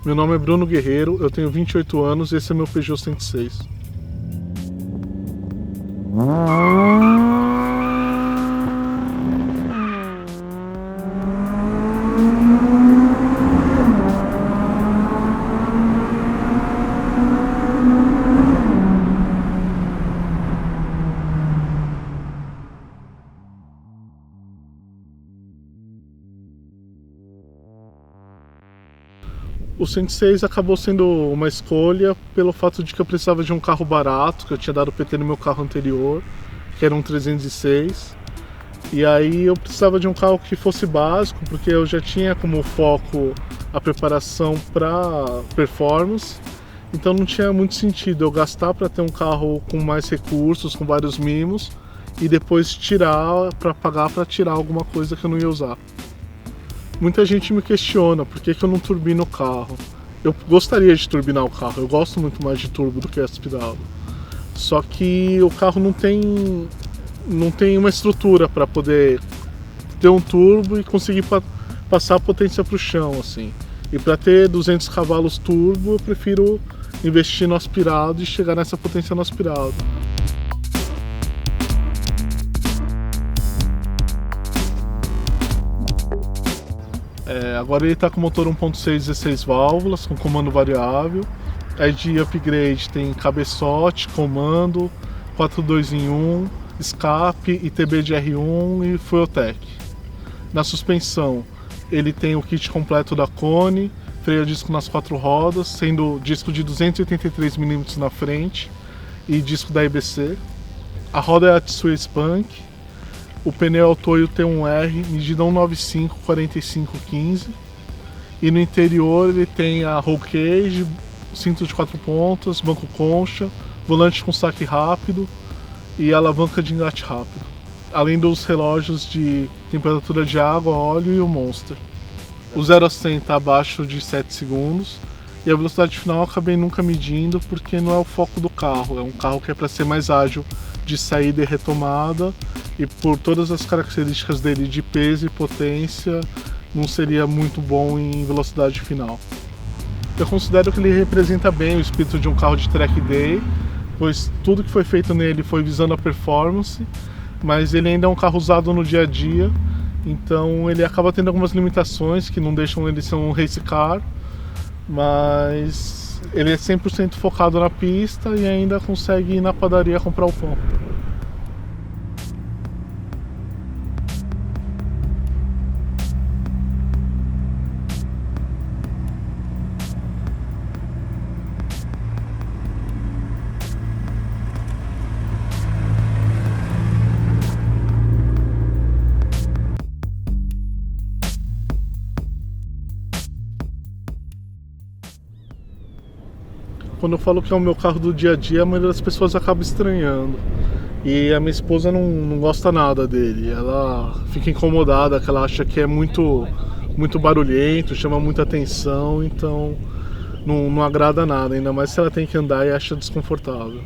Meu nome é Bruno Guerreiro, eu tenho 28 anos e esse é meu Peugeot 106. O 106 acabou sendo uma escolha pelo fato de que eu precisava de um carro barato, que eu tinha dado PT no meu carro anterior, que era um 306. E aí eu precisava de um carro que fosse básico, porque eu já tinha como foco a preparação para performance. Então não tinha muito sentido eu gastar para ter um carro com mais recursos, com vários mimos, e depois tirar para pagar para tirar alguma coisa que eu não ia usar. Muita gente me questiona por que eu não turbino o carro. Eu gostaria de turbinar o carro, eu gosto muito mais de turbo do que aspirado. Só que o carro não tem uma estrutura para poder ter um turbo e conseguir passar a potência para o chão, assim. E para ter 200 cavalos turbo, eu prefiro investir no aspirado e chegar nessa potência no aspirado. Agora ele está com motor 1.6 16 válvulas, com comando variável. Aí de upgrade tem cabeçote, comando, 4.2 em 1, escape, ITB de R1 e Fueltech. Na suspensão, ele tem o kit completo da Kone, freio a disco nas 4 rodas, sendo disco de 283 mm na frente e disco da EBC. A roda é a Tsui Spunk. O pneu é o Toyo T1R, medida 195 45 15. E no interior ele tem a roll cage, cinto de 4 pontas, banco concha, volante com saque rápido e alavanca de engate rápido. Além dos relógios de temperatura de água, óleo e o Monster. O 0 a 100 está abaixo de 7 segundos e a velocidade final eu acabei nunca medindo porque não é o foco do carro. É um carro que é para ser mais ágil de saída e retomada, e por todas as características dele de peso e potência não seria muito bom em velocidade final. Eu considero que ele representa bem o espírito de um carro de track day, pois tudo que foi feito nele foi visando a performance, mas ele ainda é um carro usado no dia a dia, então ele acaba tendo algumas limitações que não deixam ele ser um race car, mas ele é 100% focado na pista e ainda consegue ir na padaria comprar o pão. Quando eu falo que é o meu carro do dia a dia, a maioria das pessoas acaba estranhando. E a minha esposa não gosta nada dele. Ela fica incomodada, que ela acha que é muito barulhento, chama muita atenção, então não agrada nada, ainda mais se ela tem que andar e acha desconfortável.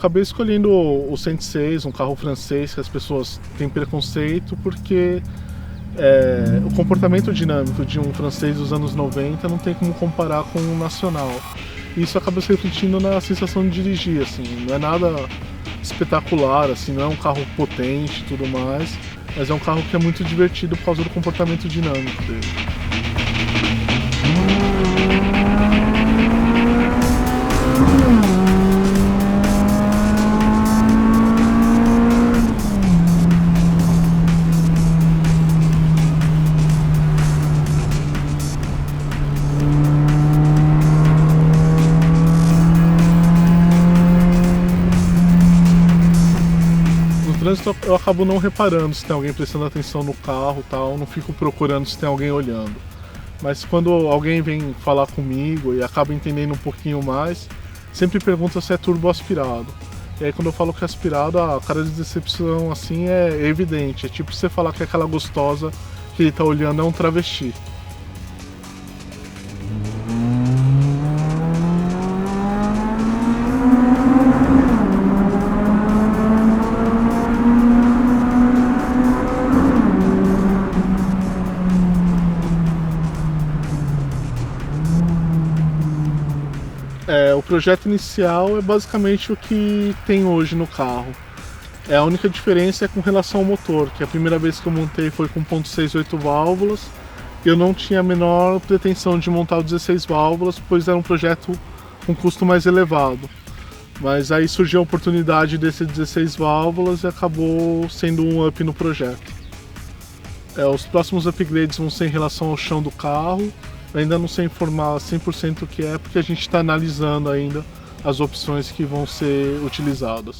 acabei escolhendo o 106, um carro francês que as pessoas têm preconceito, porque o comportamento dinâmico de um francês dos anos 90 não tem como comparar com um nacional. Isso acaba se refletindo na sensação de dirigir, assim, não é nada espetacular, assim, não é um carro potente e tudo mais, mas é um carro que é muito divertido por causa do comportamento dinâmico dele. No trânsito eu acabo não reparando se tem alguém prestando atenção no carro e tal, não fico procurando se tem alguém olhando. Mas quando alguém vem falar comigo e acaba entendendo um pouquinho mais, sempre pergunta se é turbo aspirado. E aí quando eu falo que é aspirado, a cara de decepção assim é evidente. É tipo você falar que aquela gostosa que ele tá olhando é um travesti. O projeto inicial é basicamente o que tem hoje no carro. A única diferença é com relação ao motor, que a primeira vez que eu montei foi com 1.68 válvulas. Eu não tinha a menor pretensão de montar o 16 válvulas, pois era um projeto com custo mais elevado. Mas aí surgiu a oportunidade desse 16 válvulas e acabou sendo um up no projeto. Os próximos upgrades vão ser em relação ao chão do carro. Eu ainda não sei informar 100% o que é, porque a gente está analisando ainda as opções que vão ser utilizadas.